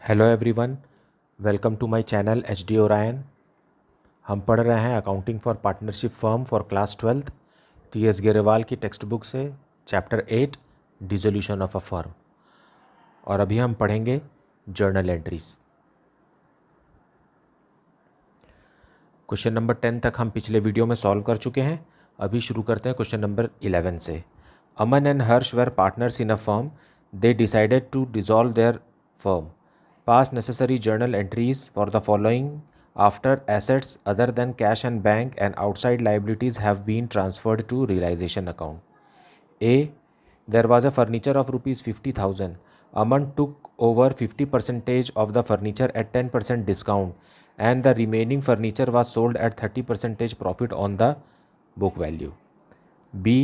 Hello everyone, welcome to my channel H D Orion. हम पढ़ रहे हैं accounting for partnership firm for class 12th T S Grewal की text book से chapter 8 dissolution of a firm. और अभी हम पढ़ेंगे जर्नल एंट्रीज। क्वेश्चन नंबर 10 तक हम पिछले वीडियो में सॉल्व कर चुके हैं। अभी शुरू करते हैं क्वेश्चन नंबर 11 से। Aman and Harsh were partners in a firm. They decided to dissolve their firm. Pass necessary journal entries for the following after assets other than cash and bank and outside liabilities have been transferred to realization account. A. There was a furniture of rupees 50,000. Aman took over 50% of the furniture at 10% discount and the remaining furniture was sold at 30% profit on the book value. B.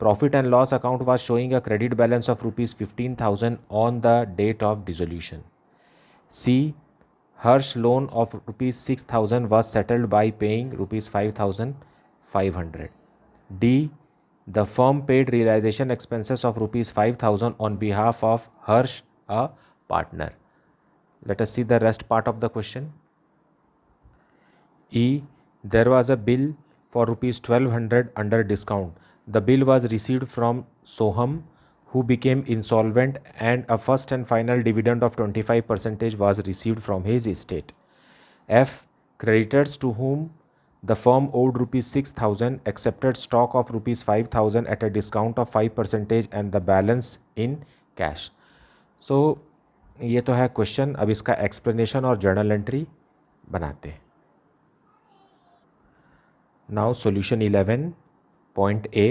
Profit and loss account was showing a credit balance of rupees 15,000 on the date of dissolution. C. Harsh loan of rupees 6,000 was settled by paying rupees 5,500. D. The firm paid realization expenses of rupees 5,000 on behalf of Harsh, a partner. Let us see the rest part of the question. E. There was a bill for rupees 1,200 under discount. The bill was received from Soham, who became insolvent, and a first and final dividend of 25% was received from his estate. F. Creditors to whom the firm owed rupees 6,000 accepted stock of rupees 5,000 at a discount of 5% and the balance in cash. So ये तो है question. अब इसका explanation और journal entry बनाते हैं। Now solution 11.A।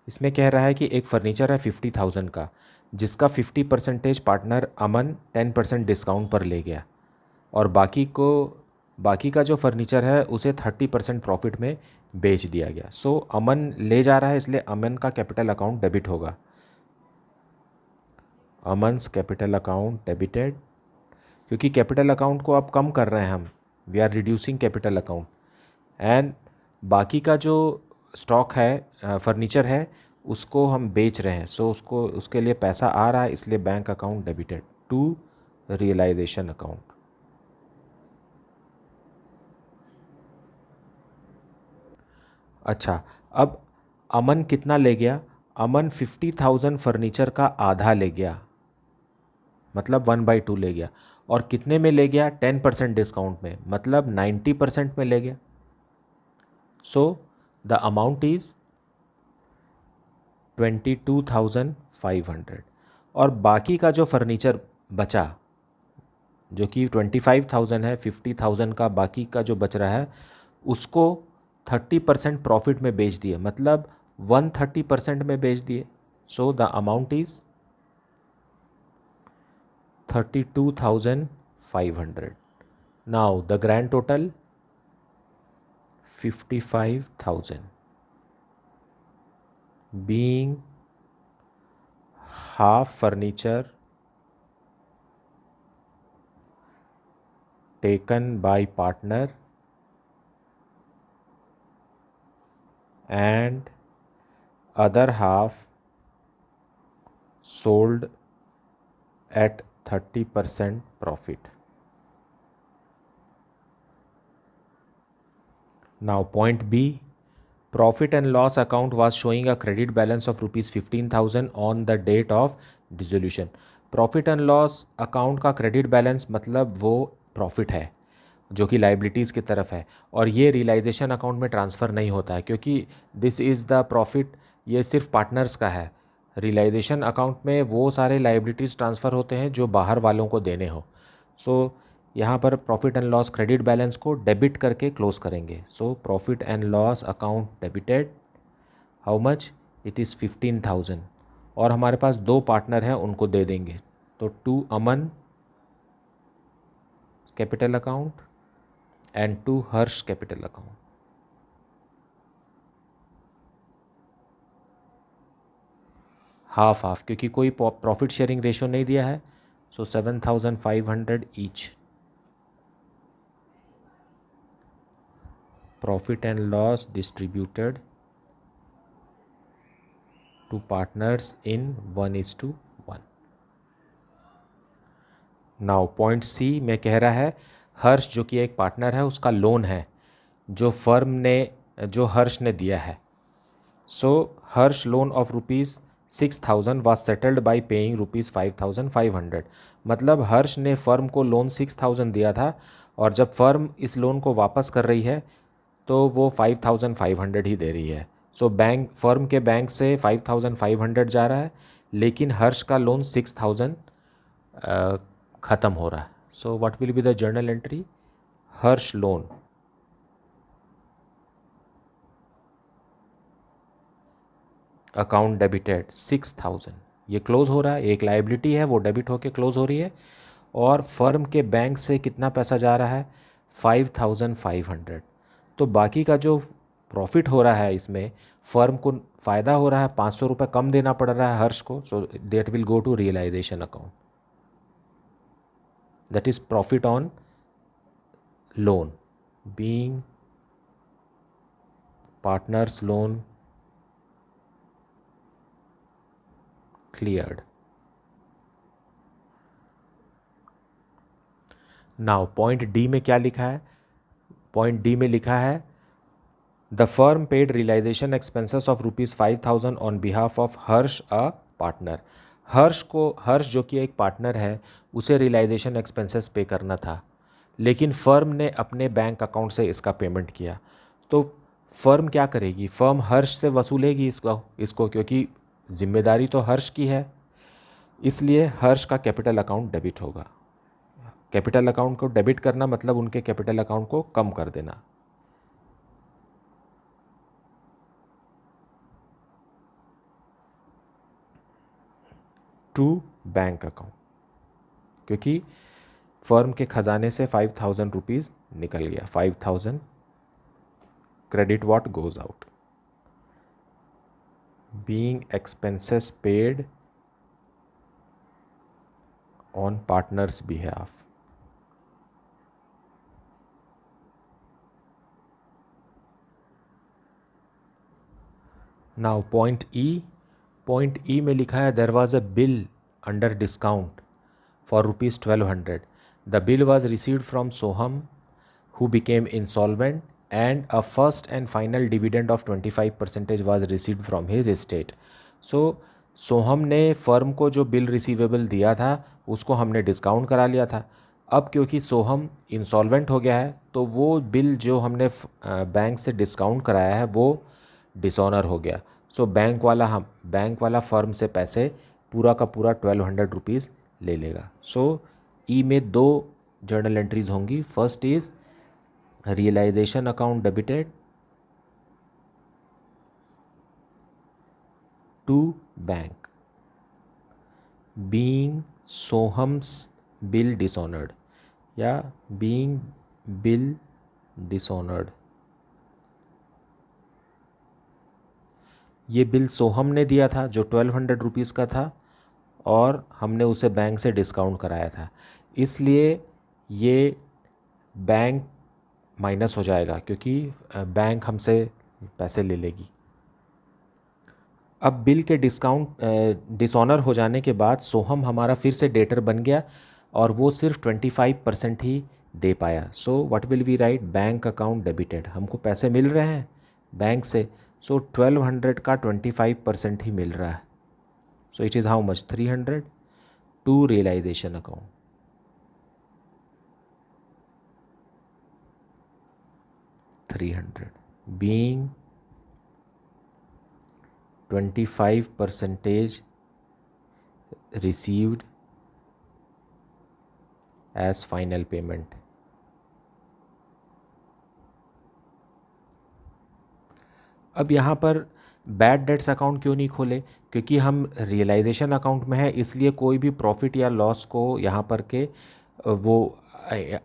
इसमें कह रहा है कि एक फर्नीचर है 50,000 का, जिसका 50% पार्टनर अमन 10% डिस्काउंट पर ले गया और बाकी का जो फर्नीचर है उसे 30% प्रॉफिट में बेच दिया गया। सो अमन ले जा रहा है, इसलिए अमन का कैपिटल अकाउंट डेबिट होगा। अमन्स कैपिटल अकाउंट डेबिटेड, क्योंकि कैपिटल अकाउंट को अब कम कर रहे हैं हम, we are reducing capital account. And बाकी का जो स्टॉक है, फर्नीचर है, उसको हम बेच रहे हैं। सो उसके लिए पैसा आ रहा है, इसलिए bank account debited to realization account. अच्छा, अब अमन कितना ले गया? अमन 50,000 फर्नीचर का आधा ले गया, मतलब 1/2 ले गया। और कितने में ले गया? 10% डिस्काउंट में, मतलब 90% में ले गया। So the amount is 22,500। और बाकी का जो फर्नीचर बचा, जो कि 25,000 है, 50,000 का बाकी का जो बच रहा है, उसको 30% प्रॉफिट में बेच दिए, मतलब 130% में बेच दिए। So the amount is 32,500। Now the grand total 55,000 being half furniture taken by partner and other half sold at 30% profit. Now point B, profit and loss account was showing a credit balance of rupees 15,000 on the date of dissolution. Profit and loss account का credit balance मतलब वो profit है जो कि liabilities की तरफ है, और ये रियलाइजेशन अकाउंट में ट्रांसफ़र नहीं होता है क्योंकि दिस इज़ द प्रॉफिट, ये सिर्फ पार्टनर्स का है। रियलाइजेशन अकाउंट में वो सारे लाइबिलिटीज़ ट्रांसफ़र होते हैं जो बाहर वालों को देने हो। सो यहाँ पर profit and loss credit balance को डेबिट करके क्लोज करेंगे। So profit and loss account debited, how much? It is 15,000। और हमारे पास दो पार्टनर हैं, उनको दे देंगे। तो to Aman capital account and to Harsh capital account. Half half, क्योंकि कोई प्रॉफिट शेयरिंग रेशो नहीं दिया है। So 7,500 each. Profit and loss distributed to partners in 1:1. Now point C में कह रहा है हर्ष जो कि एक पार्टनर है उसका लोन है जो हर्ष ने दिया है. So Harsh loan of ₹6,000 was settled by paying ₹5,500. मतलब हर्ष ने फर्म को लोन 6,000 दिया था और जब फर्म इस लोन को वापस कर रही है तो वो 5,500 ही दे रही है. सो फर्म के बैंक से 5,500 जा रहा है लेकिन हर्ष का लोन 6,000 ख़त्म हो रहा है. So what will be the journal entry? Harsh loan account debited 6,000. ये क्लोज हो रहा है, एक लाइबिलिटी है वो डेबिट होके क्लोज हो रही है और फर्म के बैंक से कितना पैसा जा रहा है? 5,500. तो बाकी का जो प्रॉफिट हो रहा है इसमें फर्म को फ़ायदा हो रहा है, 500 रुपये कम देना पड़ रहा है हर्ष को. So that will go to realization account. That is profit on loan being partners loan cleared. Now point D में क्या लिखा है? पॉइंट डी में लिखा है the firm paid realization expenses of ₹5,000 on behalf of Harsh a partner. Harsh जो कि एक पार्टनर है उसे रियलाइजेशन एक्सपेंसेस पे करना था लेकिन फर्म ने अपने बैंक अकाउंट से इसका पेमेंट किया. तो फर्म क्या करेगी? फर्म हर्ष से वसूलेगी इसको क्योंकि जिम्मेदारी तो हर्ष की है, इसलिए हर्ष का कैपिटल अकाउंट डेबिट होगा. कैपिटल अकाउंट को डेबिट करना मतलब उनके कैपिटल अकाउंट को कम कर देना. टू बैंक अकाउंट क्योंकि फर्म के खजाने से 5,000 रुपीज़ निकल गया. 5,000 credit what goes out being expenses paid on partner's behalf. Now point E में लिखा है there was a bill under discount for ₹1,200. The bill was received from Soham who became insolvent and a first and final dividend of 25% was received from his estate. So सोहम ने firm को जो bill receivable दिया था उसको हमने discount करा लिया था. अब क्योंकि सोहम इंसॉल्वेंट हो गया है तो वो बिल जो हमने बैंक से डिस्काउंट कराया है वो डिसऑनर हो गया. सो बैंक वाला फर्म से पैसे पूरा का पूरा 1,200 रुपीज़ ले लेगा. सो ई में 2 जर्नल एंट्रीज होंगी. First is realization account debited to bank being Soham's bill dishonored या being bill dishonored. ये बिल सोहम ने दिया था जो 1,200 रुपीज़ का था और हमने उसे बैंक से डिस्काउंट कराया था, इसलिए ये बैंक माइनस हो जाएगा क्योंकि बैंक हमसे पैसे ले लेगी. अब बिल के डिसऑनर हो जाने के बाद सोहम हमारा फिर से डेटर बन गया और वो सिर्फ 25% ही दे पाया. So what will we write? Bank account debited. हमको पैसे मिल रहे हैं बैंक से, सो 1,200 का 25% ही मिल रहा है. So it is how much? 300 to realization account. being 25% received as final payment. अब यहाँ पर बैड डेट्स अकाउंट क्यों नहीं खोले? क्योंकि हम रियलाइजेशन अकाउंट में है, इसलिए कोई भी प्रॉफिट या लॉस को यहाँ पर के वो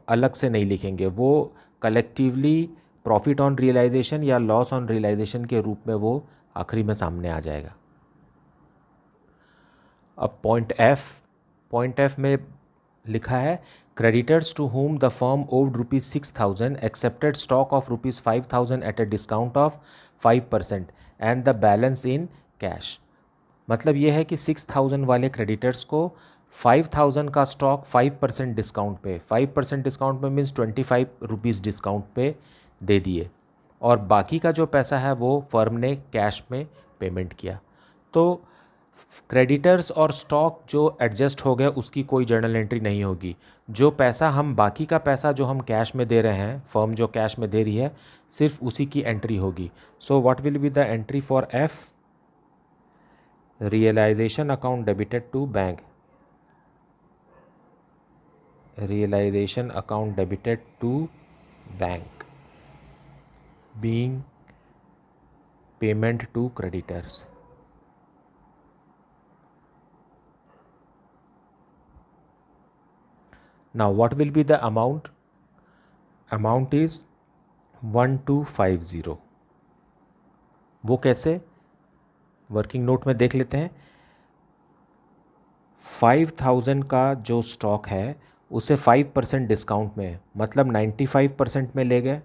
अलग से नहीं लिखेंगे, वो कलेक्टिवली प्रॉफिट ऑन रियलाइजेशन या लॉस ऑन रियलाइजेशन के रूप में वो आखिरी में सामने आ जाएगा. अब पॉइंट एफ में लिखा है creditors to whom the firm owed ₹6,000 accepted stock of ₹5,000 at a discount of 5% and the balance in cash. मतलब ये है कि 6,000 वाले क्रेडिटर्स को 5,000 का स्टॉक 5% डिस्काउंट पे, 5% डिस्काउंट पे मीन्स 25 रुपीज़ डिस्काउंट पे दे दिए, और बाकी का जो पैसा है वो फर्म ने कैश में पेमेंट किया। तो क्रेडिटर्स और स्टॉक जो एडजस्ट हो गया उसकी कोई जर्नल एंट्री नहीं होगी। जो पैसा हम, बाकी का पैसा जो हम कैश में दे रहे हैं, फर्म जो कैश में दे रही है, सिर्फ उसी की एंट्री होगी। So what will be the entry for F? Realization account debited to bank, realization account debited to bank being payment to creditors. Now what will be the amount? Amount is 1250. वो कैसे? Working note में देख लेते हैं। 5,000 का जो stock है उसे 5% डिस्काउंट में, मतलब 95% में ले गए,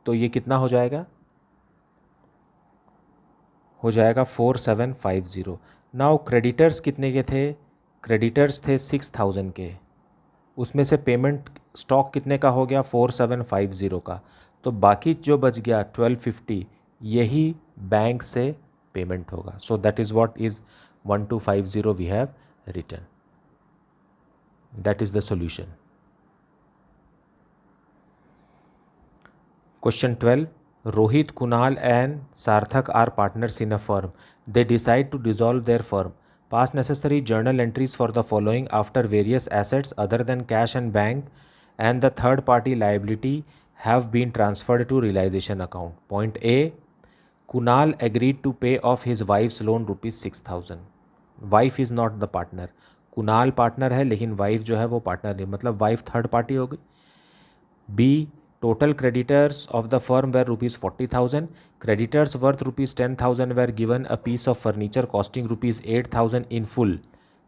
तो ये कितना हो जाएगा? हो जाएगा 4750। नाउ क्रेडिटर्स कितने के थे? क्रेडिटर्स थे 6,000 के, उसमें से पेमेंट स्टॉक कितने का हो गया? 4750 का। तो बाकी जो बच गया 1250, यही बैंक से पेमेंट होगा। So that is what is 1250 we have written. That is the solution. Question 12. Rohit, Kunal and Sarthak are partners in a firm. They decide to dissolve their firm. Pass necessary journal entries for the following after various assets other than cash and bank and the third party liability have been transferred to realization account. Point A. Kunal agreed to pay off his wife's loan rupees 6,000. Wife is not the partner. Kunal partner है लेकिन wife जो है वो partner नहीं, मतलब wife third party हो गई। B, total creditors of the firm were rupees 40,000, creditors worth rupees 10,000 were given a piece of furniture costing rupees 8,000 in full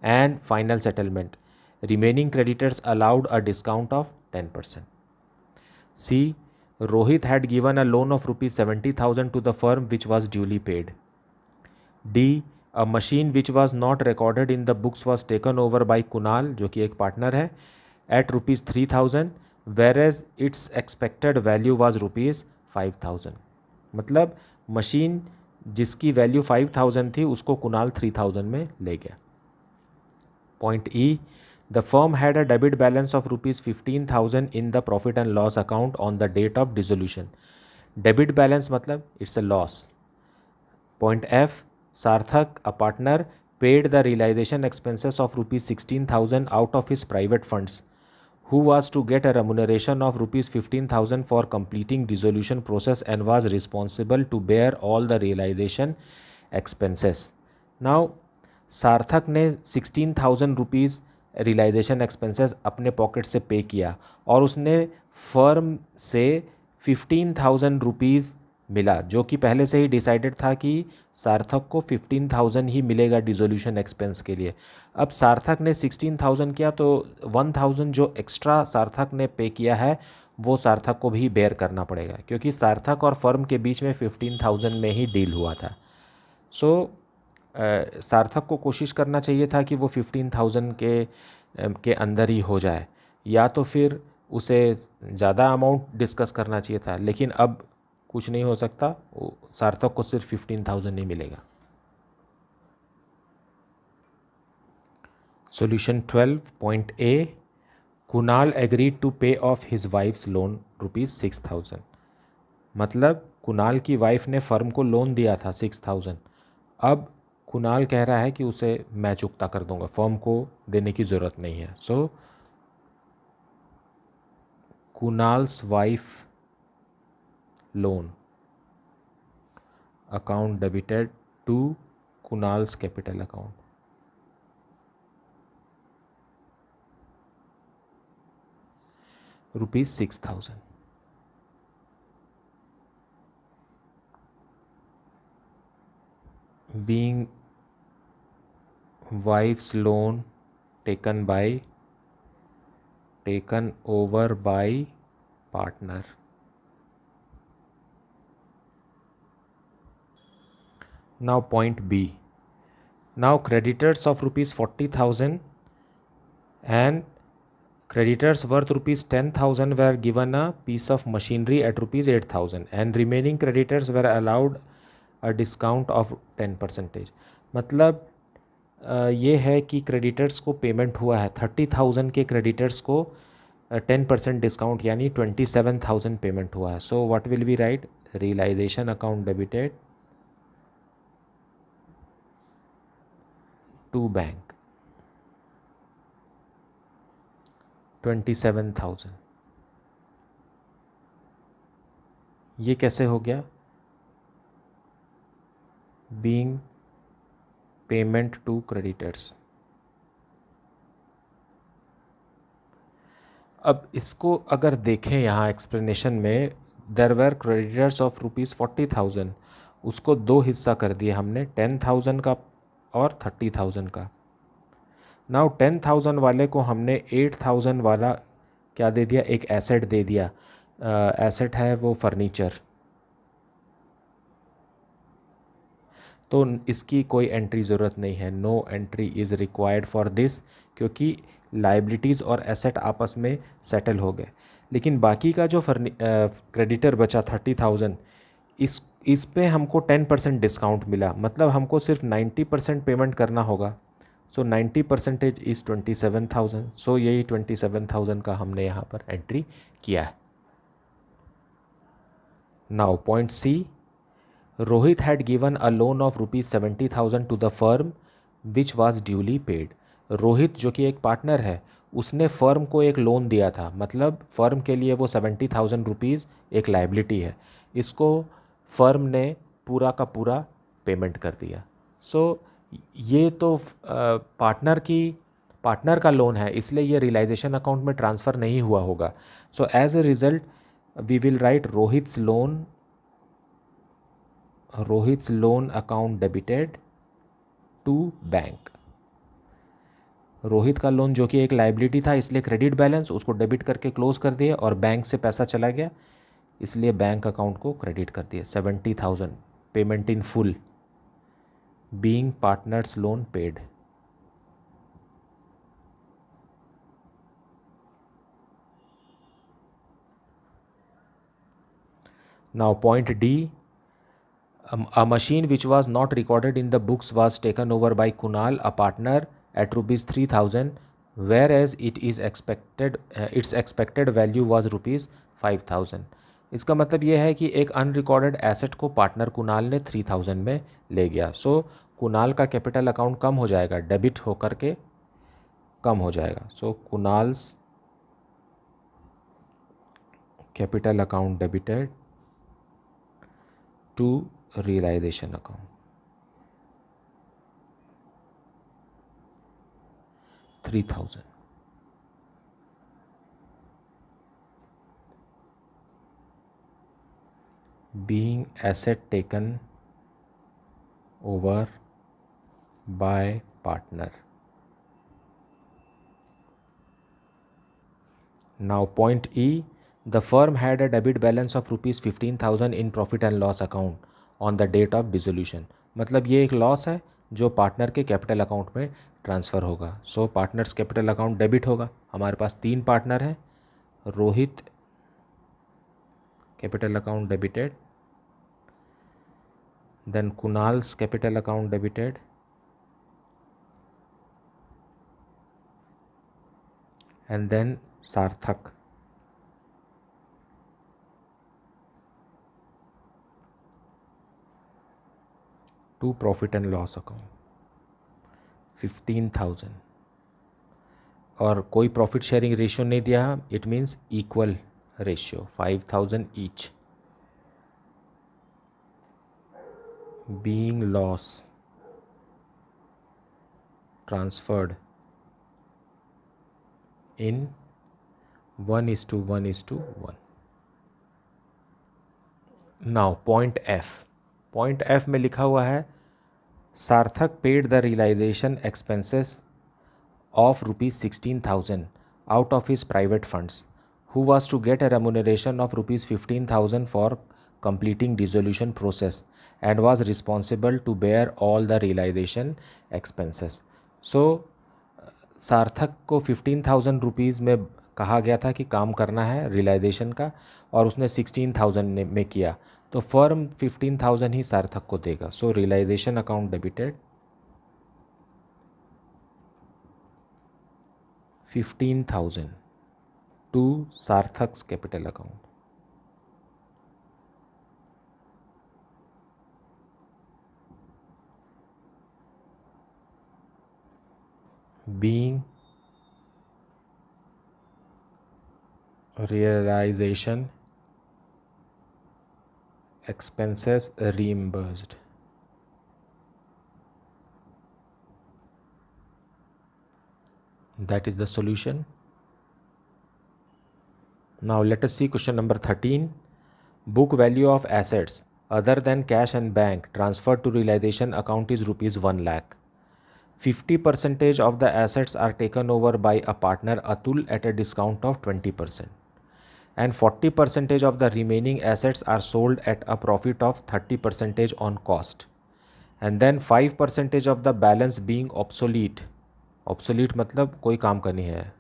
and final settlement, remaining creditors allowed a discount of 10%. C, Rohit had given a loan of rupees 70,000 to the firm which was duly paid. D, A machine which was not recorded in the books was taken over by Kunal, जो कि एक partner है, at rupees 3,000 whereas its expected value was rupees 5,000. मतलब machine जिसकी value 5,000 थी उसको कुणाल 3,000 में ले गया. Point E, the firm had a debit balance of rupees 15,000 in the profit and loss account on the date of dissolution. Debit balance मतलब it's a loss. Point F, Sarthak, a partner, paid the realization expenses of rupees 16,000 out of his private funds, who was to get a remuneration of rupees 15,000 for completing dissolution process and was responsible to bear all the realization expenses. Now, सार्थक ने 16,000 rupees realisation expenses अपने pocket से पे किया और उसने firm से 15,000 rupees मिला, जो कि पहले से ही डिसाइडेड था कि सार्थक को 15,000 ही मिलेगा डिसोल्यूशन एक्सपेंस के लिए। अब सार्थक ने 16,000 किया तो 1,000 जो एक्स्ट्रा सार्थक ने पे किया है वो सार्थक को भी बेयर करना पड़ेगा, क्योंकि सार्थक और फर्म के बीच में 15,000 में ही डील हुआ था। सो सार्थक को कोशिश करना चाहिए था कि वो 15,000 के अंदर ही हो जाए, या तो फिर उसे ज़्यादा अमाउंट डिस्कस करना चाहिए था, लेकिन अब कुछ नहीं हो सकता, सार्थक को सिर्फ 15,000 नहीं मिलेगा। Solution 12. Point A, Kunal agreed to pay off his wife's loan rupees 6,000, मतलब कुणाल की वाइफ ने फर्म को लोन दिया था 6,000। अब कुणाल कह रहा है कि उसे मैं चुकता कर दूंगा, फर्म को देने की ज़रूरत नहीं है। So Kunal's wife loan account debited to Kunal's capital account. Rupees 6,000. Being wife's loan taken over by partner. Now point B. Now creditors of rupees 40,000 and creditors worth rupees 10,000 were given a piece of machinery at rupees 8,000 and remaining creditors were allowed a discount of 10%. मतलब ये है कि creditors को payment हुआ है 30,000 के creditors को 10% discount यानी 27,000 पेमेंट हुआ है. So what will be write? Realization account debited to bank 27,000. ये कैसे हो गया? Being payment to creditors. अब इसको अगर देखें यहाँ एक्सप्लेनेशन में, there were creditors of rupees 40,000, उसको दो हिस्सा कर दिया हमने, 10,000 का और 30,000 का. नाउ 10,000 वाले को हमने 8,000 वाला क्या दे दिया? एक एसेट दे दिया. एसेट है वो फर्नीचर. तो इसकी कोई एंट्री ज़रूरत नहीं है. No entry is required for this, क्योंकि लाइबिलिटीज़ और एसेट आपस में सेटल हो गए. लेकिन बाकी का जो क्रेडिटर बचा 30,000, इस पे हमको 10% डिस्काउंट मिला. मतलब हमको सिर्फ 90% पेमेंट करना होगा. सो 90% इज़ 27,000. सो यही 27,000 का हमने यहाँ पर एंट्री किया है. Now point C, Rohit had given a loan of rupees 70,000 to the firm which was duly paid. Rohit जो कि एक पार्टनर है, उसने फर्म को एक लोन दिया था. मतलब फर्म के लिए वो 70,000 रुपीज़ एक लाइबिलिटी है. इसको फर्म ने पूरा का पूरा पेमेंट कर दिया. सो ये तो पार्टनर का लोन है, इसलिए ये रियलाइजेशन अकाउंट में ट्रांसफ़र नहीं हुआ होगा. So as a result we will write Rohit's loan account debited to bank. Rohit का लोन जो कि एक लाइबिलिटी था, इसलिए क्रेडिट बैलेंस उसको डेबिट करके क्लोज कर दिया, और बैंक से पैसा चला गया इसलिए बैंक अकाउंट को क्रेडिट कर दिया. 70,000 payment in full, being partners loan paid. Now point D, a machine which was not recorded in the books was taken over by Kunal, a partner, at rupees 3,000, whereas its expected value was rupees 5,000. इसका मतलब ये है कि एक unrecorded asset को partner Kunal ने 3,000 में ले गया. सो कुणाल का कैपिटल अकाउंट कम हो जाएगा, डेबिट होकर के कम हो जाएगा. So Kunal's capital account debited to realization account. 3,000. Being asset taken over by partner. Now point E, the firm had a debit balance of rupees 15,000 in profit and loss account on the date of dissolution. मतलब ये एक loss है जो partner के capital account में transfer होगा. So partners capital account debit होगा. हमारे पास 3 पार्टनर हैं. Rohit capital account debited, then Kunal's capital account debited, and then Sarthak. To profit and loss account 15,000. और कोई प्रॉफिट शेयरिंग रेशियो नहीं दिया, it means equal ratio 5,000 each. Being loss transferred in 1:1:1. Now point F. Point F में लिखा हुआ है, Sarthak paid the realization expenses of rupees 16,000 out of his private funds, who was to get a remuneration of rupees 15,000 for completing dissolution process and was responsible to bear all the realization expenses. So सार्थक को 15,000 rupees में कहा गया था कि काम करना है रियलाइजेशन का, और उसने 16,000 में किया, तो फर्म 15,000 ही सार्थक को देगा। So realization account debited 15,000 to Sarthak's capital account. Being realization expenses reimbursed. That is the solution. Now let us see question number 13. Book value of assets other than cash and bank transferred to realization account is rupees 1 lakh. 50% of the assets are taken over by a partner Atul at a discount of 20%. And 40% of the remaining assets are sold at a profit of 30% on cost. And then 5% of the balance being obsolete. Obsolete मतलब कोई काम का नहीं है.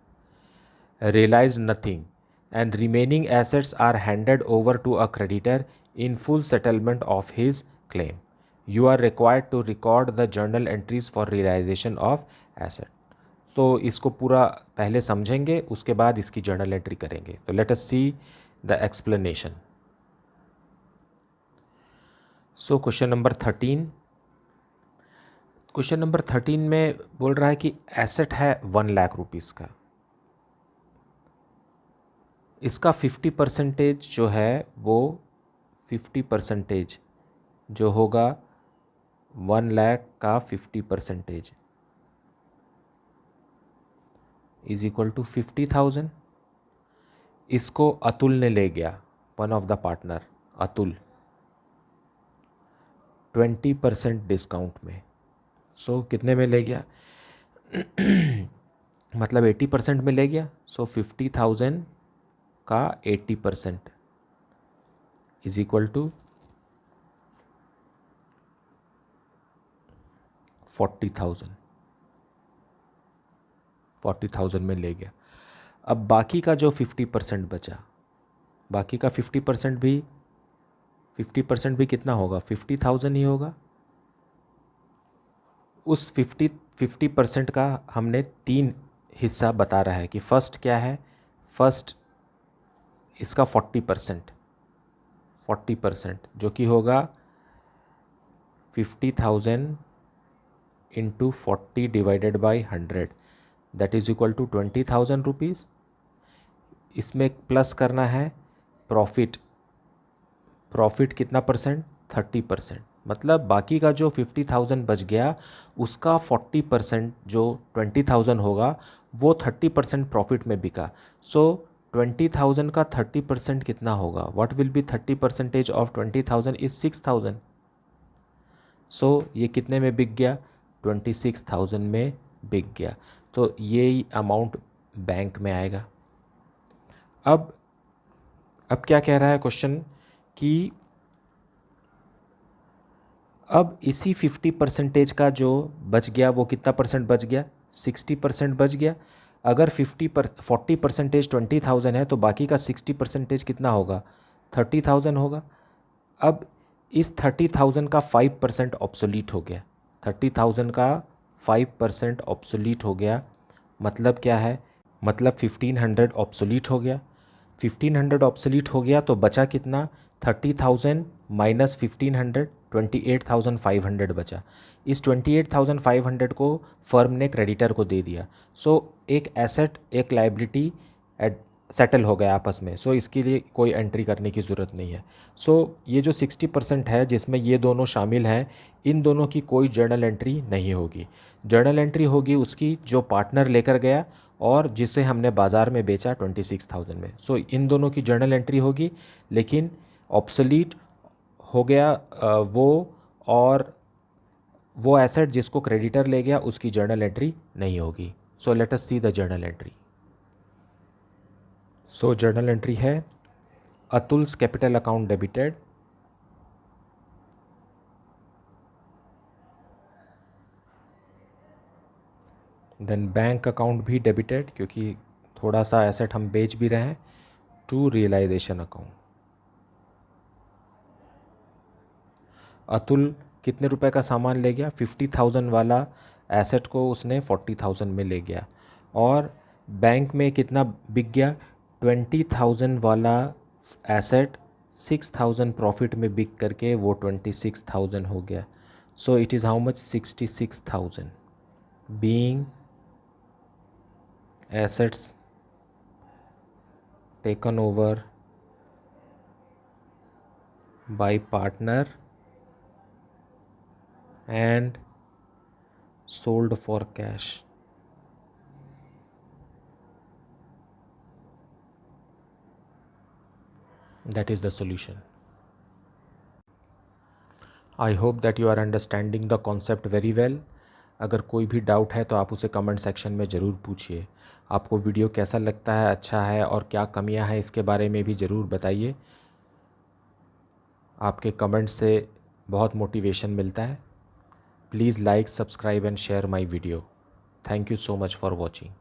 Realized nothing. And remaining assets are handed over to a creditor in full settlement of his claim. You are required to record the journal entries for realization of asset. तो इसको पूरा पहले समझेंगे, उसके बाद इसकी जर्नल एंट्री करेंगे. तो late us see the explanation. So question number 13. Question number 13 में बोल रहा है कि एसेट है 1 लाख रुपीज़ का. इसका 50% जो है वो 50% जो होगा 1 लाख का 50% इज इक्वल टू 50,000. इसको अतुल ने ले गया, one of the partner Atul, 20% discount में. सो कितने में ले गया? मतलब 80% में ले गया. सो 50,000 का 80% इज इक्वल टू 40,000. 40,000 में ले गया. अब बाकी का जो 50% बचा, बाकी का 50% भी कितना होगा? 50,000 ही होगा. उस 50% का हमने 3 हिस्सा बता रहा है कि फर्स्ट क्या है. फर्स्ट इसका 40% जो कि होगा 50,000 into 40 divided by 100, that is equal to 20,000 rupees. इसमें प्लस करना है प्रॉफिट. प्रॉफिट कितना परसेंट? 30%. मतलब बाकी का जो 50,000 बच गया उसका 40% जो 20,000 होगा वो 30% प्रॉफिट में बिका. सो 20,000 का 30% कितना होगा? What will B 30% of 20,000 is 6,000. सो ये कितने में बिक गया? 26,000 में बिक गया. तो ये अमाउंट बैंक में आएगा. अब क्या कह रहा है क्वेश्चन कि अब इसी 50% का जो बच गया वो कितना परसेंट बच गया? 60% बच गया. अगर 40% 20,000 है तो बाकी का 60% कितना होगा? 30,000 होगा. अब इस 30,000 का 5% ऑब्सोलीट हो गया. 30,000 का 5% ऑब्सोलीट हो गया. मतलब क्या है? मतलब 1500 ऑब्सोलीट हो गया. 1500 ऑब्सोलीट हो गया तो बचा कितना? 30,000 माइनस 1500, 28,500 बचा. इस 28,500 को फर्म ने क्रेडिटर को दे दिया. सो एक एसेट एक लायबिलिटी सेटल हो गया आपस में. सो इसके लिए कोई एंट्री करने की ज़रूरत नहीं है. सो ये जो 60% है जिसमें ये दोनों शामिल हैं, इन दोनों की कोई जर्नल एंट्री नहीं होगी. जर्नल एंट्री होगी उसकी जो पार्टनर लेकर गया और जिसे हमने बाज़ार में बेचा 26,000 में. सो इन दोनों की जर्नल एंट्री होगी, लेकिन ऑब्सोलीट हो गया वो, और वो एसेट जिसको क्रेडिटर ले गया उसकी जर्नल एंट्री नहीं होगी. So let us see the journal entry. So journal entry है Atul's capital account debited then bank account भी डेबिटेड क्योंकि थोड़ा सा एसेट हम बेच भी रहे हैं, टू रियलाइजेशन अकाउंट। अतुल कितने रुपए का सामान ले गया? 50,000 वाला एसेट को उसने 40,000 में ले गया। और बैंक में कितना बिक गया? 20,000 वाला एसेट 6,000 प्रॉफिट में बिक करके वो 26,000 हो गया। सो it is how much? 66,000 being assets taken over by partner and sold for cash. That is the solution. I hope that you are understanding the concept very well. अगर कोई भी डाउट है तो आप उसे कमेंट सेक्शन में ज़रूर पूछिए। आपको वीडियो कैसा लगता है, अच्छा है, और क्या कमियां हैं इसके बारे में भी ज़रूर बताइए। आपके कमेंट से बहुत मोटिवेशन मिलता है। Please like, subscribe and share my video. Thank you so much for watching.